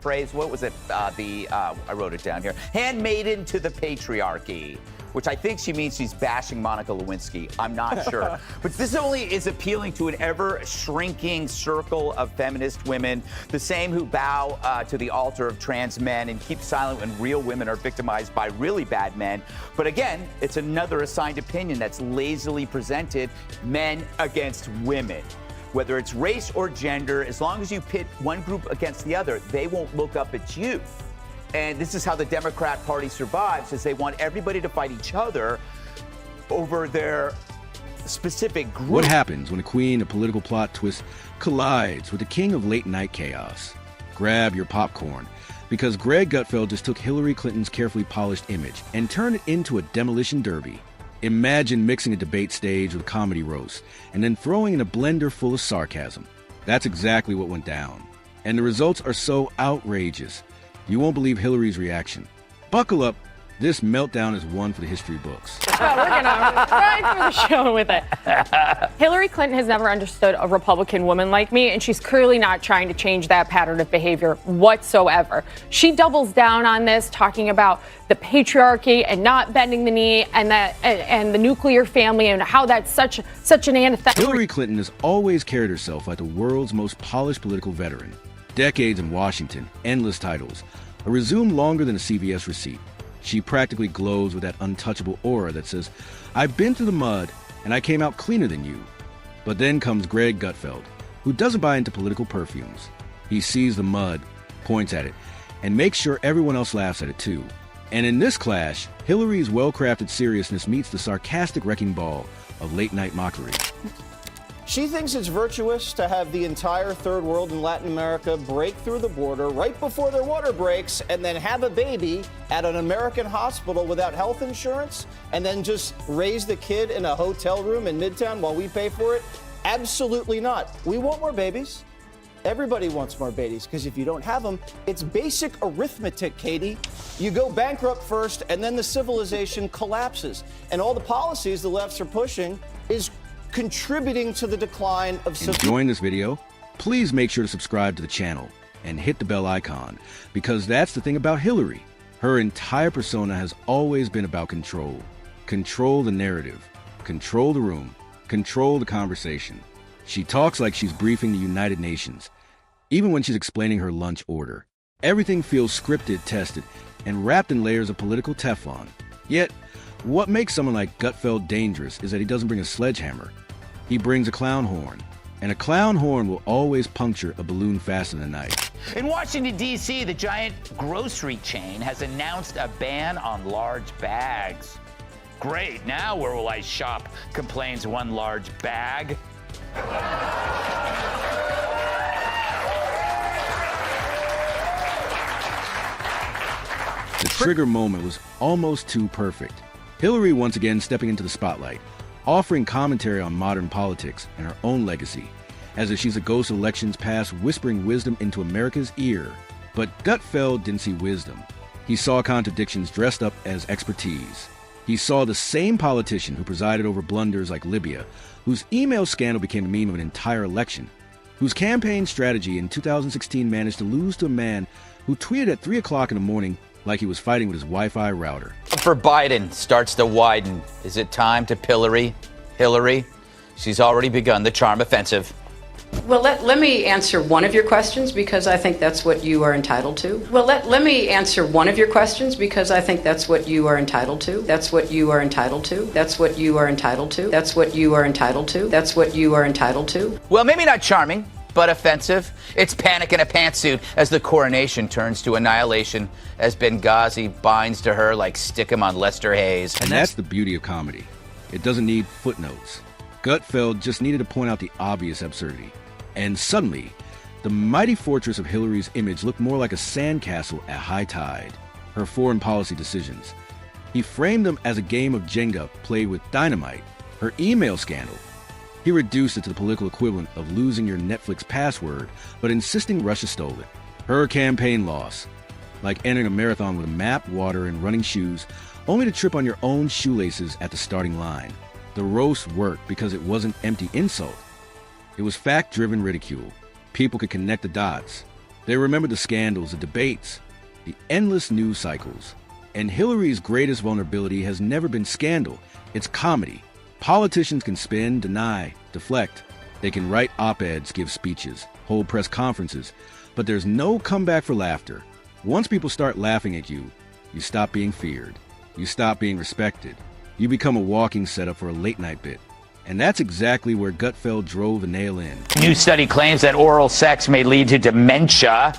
phrase, what was it? I wrote it down here. Handmaiden to the patriarchy, which I think she means she's bashing Monica Lewinsky. I'm not sure. But this only is appealing to an ever-shrinking circle of feminist women, the same who bow to the altar of trans men and keep silent when real women are victimized by really bad men. But again, it's another assigned opinion that's lazily presented, men against women. Whether it's race or gender, as long as you pit one group against the other, they won't look up at you. And this is how the Democrat Party survives, is they want everybody to fight each other over their specific group. What happens when a queen of political plot twist collides with the king of late-night chaos? Grab your popcorn, because Greg Gutfeld just took Hillary Clinton's carefully polished image and turned it into a demolition derby. Imagine mixing a debate stage with a comedy roast and then throwing in a blender full of sarcasm. That's exactly what went down. And the results are so outrageous, you won't believe Hillary's reaction. Buckle up. This meltdown is one for the history books. Oh, we're going to ride through the show with it. Hillary Clinton has never understood a Republican woman like me, and she's clearly not trying to change that pattern of behavior whatsoever. She doubles down on this, talking about the patriarchy and not bending the knee, and the nuclear family, and how that's such an antithetical. Hillary Clinton has always carried herself like the world's most polished political veteran. Decades in Washington, endless titles, a resume longer than a CVS receipt. She practically glows with that untouchable aura that says, I've been through the mud and I came out cleaner than you. But then comes Greg Gutfeld, who doesn't buy into political perfumes. He sees the mud, points at it, and makes sure everyone else laughs at it too. And in this clash, Hillary's well-crafted seriousness meets the sarcastic wrecking ball of late-night mockery. She thinks it's virtuous to have the entire third world in Latin America break through the border right before their water breaks and then have a baby at an American hospital without health insurance and then just raise the kid in a hotel room in Midtown while we pay for it? Absolutely not. We want more babies. Everybody wants more babies, because if you don't have them, it's basic arithmetic, Katie. You go bankrupt first and then the civilization collapses. And all the policies the lefts are pushing is contributing to the decline of civilization. Enjoying this video? Please make sure to subscribe to the channel and hit the bell icon, because that's the thing about Hillary. Her entire persona has always been about control. Control the narrative, control the room, control the conversation. She talks like she's briefing the United Nations, even when she's explaining her lunch order. Everything feels scripted, tested, and wrapped in layers of political Teflon. Yet, what makes someone like Gutfeld dangerous is that he doesn't bring a sledgehammer. He brings a clown horn, and a clown horn will always puncture a balloon faster than a knife. In Washington, D.C., the giant grocery chain has announced a ban on large bags. Great, now where will I shop? Complains one large bag. The trigger moment was almost too perfect. Hillary once again stepping into the spotlight, offering commentary on modern politics and her own legacy, as if she's a ghost of elections past whispering wisdom into America's ear. But Gutfeld didn't see wisdom. He saw contradictions dressed up as expertise. He saw the same politician who presided over blunders like Libya, whose email scandal became a meme of an entire election, whose campaign strategy in 2016 managed to lose to a man who tweeted at 3 o'clock in the morning like he was fighting with his Wi-Fi router. For Biden starts to widen. Is it time to pillory Hillary? She's already begun the charm offensive. Well, let me answer one of your questions, because I think that's what you are entitled to. Well, let me answer one of your questions, because I think that's what you are entitled to. That's what you are entitled to. That's what you are entitled to. That's what you are entitled to. That's what you are entitled to. Well, maybe not charming, but offensive. It's panic in a pantsuit as the coronation turns to annihilation, as Benghazi binds to her like Stickum on Lester Hayes. And that's the beauty of comedy. It doesn't need footnotes. Gutfeld just needed to point out the obvious absurdity. And suddenly, the mighty fortress of Hillary's image looked more like a sandcastle at high tide. Her foreign policy decisions. He framed them as a game of Jenga played with dynamite. Her email scandal. He reduced it to the political equivalent of losing your Netflix password, but insisting Russia stole it. Her campaign loss. Like entering a marathon with a map, water, and running shoes, only to trip on your own shoelaces at the starting line. The roast worked because it wasn't empty insult. It was fact-driven ridicule. People could connect the dots. They remember the scandals, the debates, the endless news cycles. And Hillary's greatest vulnerability has never been scandal. It's comedy. Politicians can spin, deny, deflect. They can write op-eds, give speeches, hold press conferences. But there's no comeback for laughter. Once people start laughing at you, you stop being feared. You stop being respected. You become a walking setup for a late-night bit. And that's exactly where Gutfeld drove the nail in. New study claims that oral sex may lead to dementia.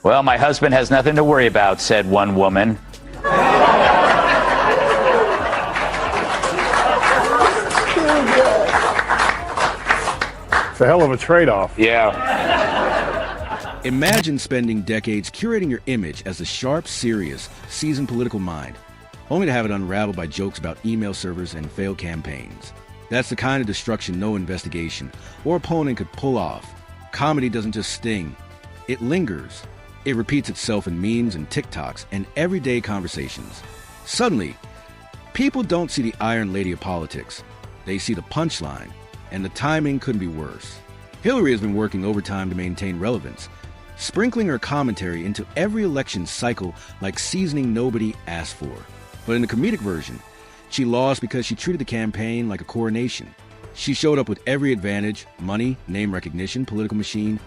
Well, my husband has nothing to worry about, said one woman. It's a hell of a trade-off. Yeah. Imagine spending decades curating your image as a sharp, serious, seasoned political mind, only to have it unraveled by jokes about email servers and failed campaigns. That's the kind of destruction no investigation or opponent could pull off. Comedy doesn't just sting, it lingers. It repeats itself in memes and TikToks and everyday conversations. Suddenly, people don't see the Iron Lady of politics. They see the punchline, and the timing couldn't be worse. Hillary has been working overtime to maintain relevance, sprinkling her commentary into every election cycle like seasoning nobody asked for. But in the comedic version, she lost because she treated the campaign like a coronation. She showed up with every advantage, money, name recognition, political machine,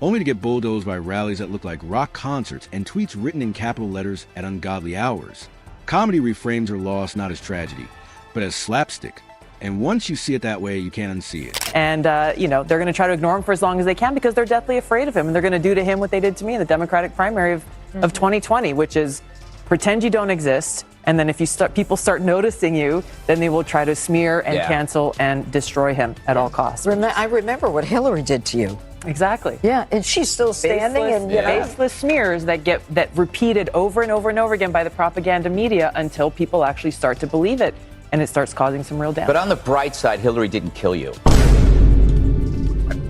only to get bulldozed by rallies that looked like rock concerts and tweets written in capital letters at ungodly hours. Comedy reframes her loss not as tragedy, but as slapstick. And once you see it that way, you can't unsee it. And, they're going to try to ignore him for as long as they can because they're deathly afraid of him. And they're going to do to him what they did to me in the Democratic primary of 2020, which is pretend you don't exist. And then if people start noticing you, then they will try to smear and cancel and destroy him at all costs. I remember what Hillary did to you. Exactly. Yeah, and she's still standing. Baseless smears that repeated over and over and over again by the propaganda media until people actually start to believe it, and it starts causing some real damage. But on the bright side, Hillary didn't kill you.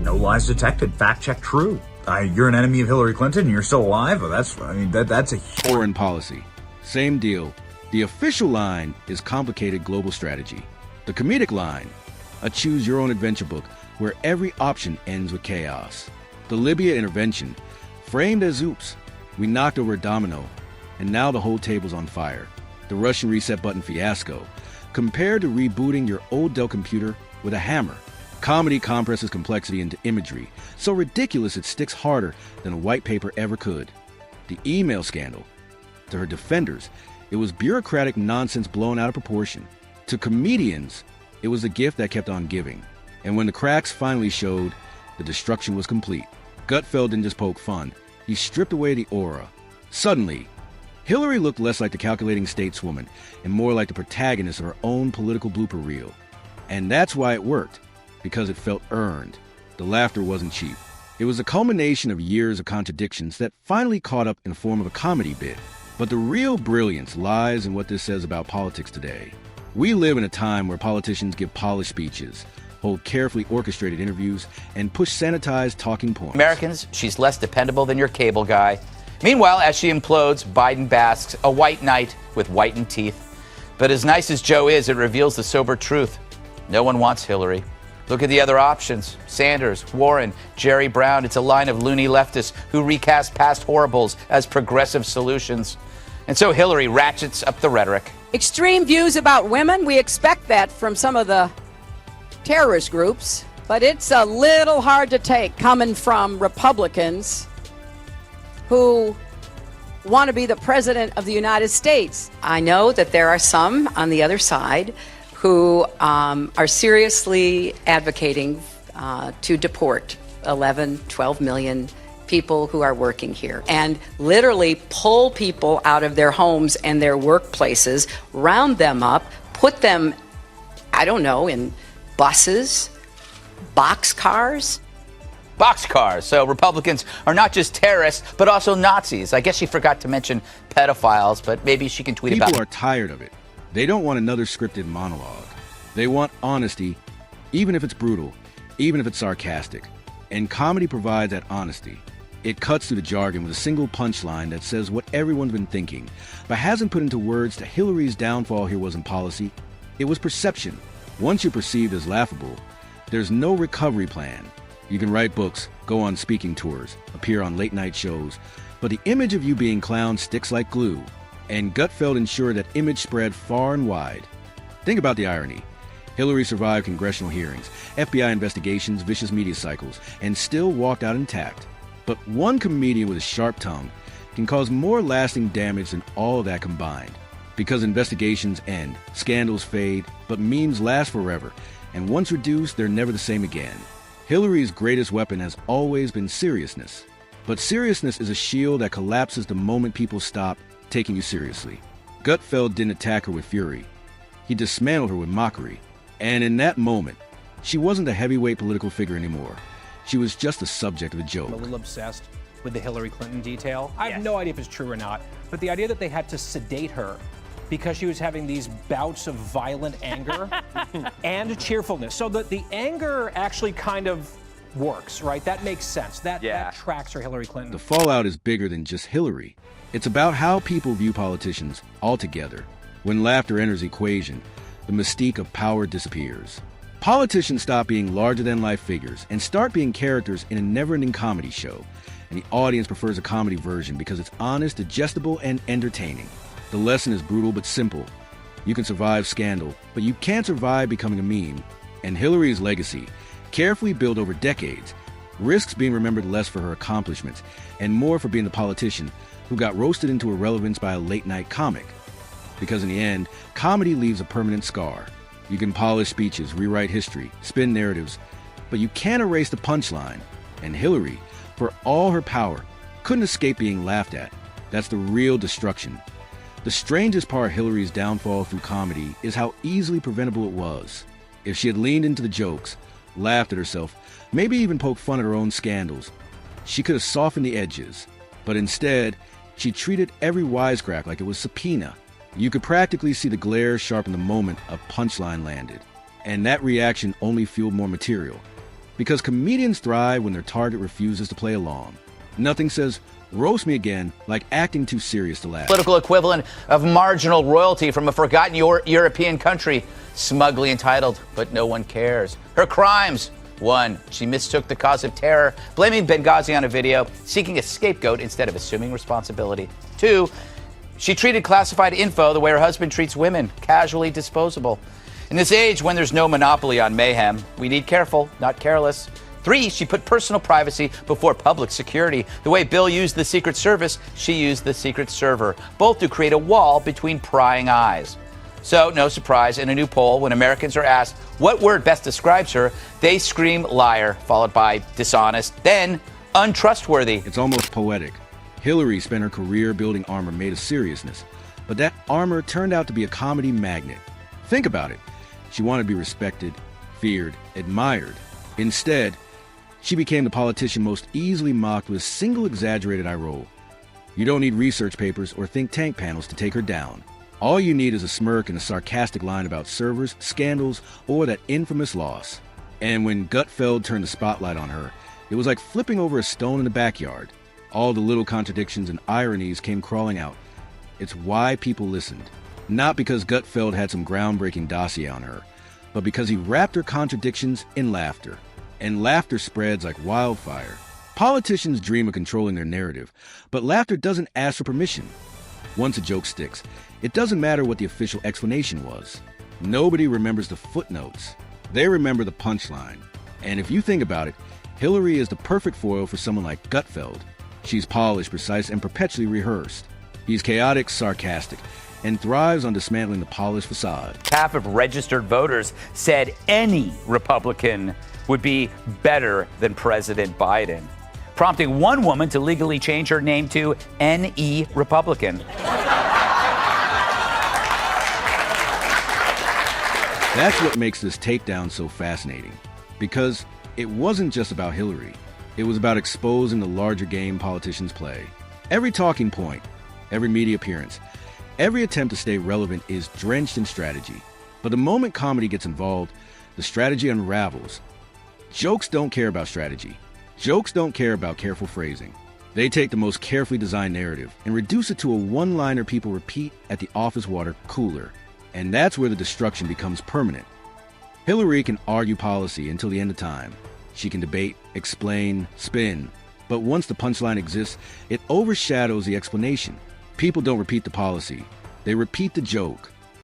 No lies detected. Fact check true. You're an enemy of Hillary Clinton and you're still alive? Well, that's a... Foreign policy. Same deal. The official line is complicated global strategy. The comedic line, a choose-your-own-adventure book where every option ends with chaos. The Libya intervention, framed as oops, we knocked over a domino, and now the whole table's on fire. The Russian reset button fiasco, compared to rebooting your old Dell computer with a hammer. Comedy compresses complexity into imagery, so ridiculous it sticks harder than a white paper ever could. The email scandal. To her defenders, it was bureaucratic nonsense blown out of proportion. To comedians, it was a gift that kept on giving. And when the cracks finally showed, the destruction was complete. Gutfeld didn't just poke fun. He stripped away the aura. Suddenly, Hillary looked less like the calculating stateswoman and more like the protagonist of her own political blooper reel. And that's why it worked, because it felt earned. The laughter wasn't cheap. It was a culmination of years of contradictions that finally caught up in the form of a comedy bit. But the real brilliance lies in what this says about politics today. We live in a time where politicians give polished speeches, hold carefully orchestrated interviews, and push sanitized talking points. Americans, she's less dependable than your cable guy. Meanwhile, as she implodes, Biden basks, a white knight with whitened teeth. But as nice as Joe is, it reveals the sober truth. No one wants Hillary. Look at the other options. Sanders, Warren, Jerry Brown. It's a line of loony leftists who recast past horribles as progressive solutions. And so Hillary ratchets up the rhetoric. Extreme views about women, we expect that from some of the terrorist groups, but it's a little hard to take coming from Republicans who want to be the president of the United States. I know that there are some on the other side who are seriously advocating to deport 11, 12 million people who are working here and literally pull people out of their homes and their workplaces, round them up, put them, I don't know, in buses, boxcars. Boxcars. So Republicans are not just terrorists, but also Nazis. I guess she forgot to mention pedophiles, but maybe she can tweet about it. People are tired of it. They don't want another scripted monologue. They want honesty, even if it's brutal, even if it's sarcastic. And comedy provides that honesty. It cuts through the jargon with a single punchline that says what everyone's been thinking, but hasn't put into words that Hillary's downfall here wasn't policy. It was perception. Once you're perceived as laughable, there's no recovery plan. You can write books, go on speaking tours, appear on late-night shows, but the image of you being clowned sticks like glue, and Gutfeld ensured that image spread far and wide. Think about the irony. Hillary survived congressional hearings, FBI investigations, vicious media cycles, and still walked out intact. But one comedian with a sharp tongue can cause more lasting damage than all of that combined. Because investigations end, scandals fade, but memes last forever, and once reduced, they're never the same again. Hillary's greatest weapon has always been seriousness. But seriousness is a shield that collapses the moment people stop taking you seriously. Gutfeld didn't attack her with fury. He dismantled her with mockery. And in that moment, she wasn't a heavyweight political figure anymore. She was just the subject of a joke. I'm a little obsessed with the Hillary Clinton detail. I have no idea if it's true or not, but the idea that they had to sedate her because she was having these bouts of violent anger and cheerfulness. So that the anger actually kind of works, right? That makes sense. That tracks for Hillary Clinton. The fallout is bigger than just Hillary. It's about how people view politicians altogether. When laughter enters the equation, the mystique of power disappears. Politicians stop being larger-than-life figures and start being characters in a never-ending comedy show. And the audience prefers a comedy version because it's honest, digestible, and entertaining. The lesson is brutal but simple. You can survive scandal, but you can't survive becoming a meme. And Hillary's legacy, carefully built over decades, risks being remembered less for her accomplishments and more for being the politician who got roasted into irrelevance by a late-night comic. Because in the end, comedy leaves a permanent scar. You can polish speeches, rewrite history, spin narratives, but you can't erase the punchline. And Hillary, for all her power, couldn't escape being laughed at. That's the real destruction. The strangest part of Hillary's downfall through comedy is how easily preventable it was. If she had leaned into the jokes, laughed at herself, maybe even poked fun at her own scandals, she could have softened the edges. But instead, she treated every wisecrack like it was subpoena. You could practically see the glare sharpen the moment a punchline landed. And that reaction only fueled more material. Because comedians thrive when their target refuses to play along. Nothing says, roast me again, like acting too serious to laugh. Political equivalent of marginal royalty from a forgotten European country. Smugly entitled, but no one cares. Her crimes. 1, she mistook the cause of terror, blaming Benghazi on a video, seeking a scapegoat instead of assuming responsibility. 2, she treated classified info the way her husband treats women, casually disposable. In this age when there's no monopoly on mayhem, we need careful, not careless. 3, she put personal privacy before public security. The way Bill used the Secret Service, she used the Secret Server, both to create a wall between prying eyes. So, no surprise, in a new poll, when Americans are asked what word best describes her, they scream liar, followed by dishonest, then untrustworthy. It's almost poetic. Hillary spent her career building armor made of seriousness, but that armor turned out to be a comedy magnet. Think about it. She wanted to be respected, feared, admired. Instead, she became the politician most easily mocked with a single exaggerated eye roll. You don't need research papers or think tank panels to take her down. All you need is a smirk and a sarcastic line about servers, scandals, or that infamous loss. And when Gutfeld turned the spotlight on her, it was like flipping over a stone in the backyard. All the little contradictions and ironies came crawling out. It's why people listened. Not because Gutfeld had some groundbreaking dossier on her, but because he wrapped her contradictions in laughter. And laughter spreads like wildfire. Politicians dream of controlling their narrative, but laughter doesn't ask for permission. Once a joke sticks, it doesn't matter what the official explanation was. Nobody remembers the footnotes. They remember the punchline. And if you think about it, Hillary is the perfect foil for someone like Gutfeld. She's polished, precise, and perpetually rehearsed. He's chaotic, sarcastic, and thrives on dismantling the polished facade. Half of registered voters said any Republican would be better than President Biden, prompting one woman to legally change her name to NE Republican. That's what makes this takedown so fascinating, because it wasn't just about Hillary. It was about exposing the larger game politicians play. Every talking point, every media appearance, every attempt to stay relevant is drenched in strategy. But the moment comedy gets involved, the strategy unravels. Jokes don't care about strategy. Jokes don't care about careful phrasing. They take the most carefully designed narrative and reduce it to a one-liner people repeat at the office water cooler. And that's where the destruction becomes permanent. Hillary can argue policy until the end of time. She can debate, explain, spin. But once the punchline exists, it overshadows the explanation. People don't repeat the policy. They repeat the joke.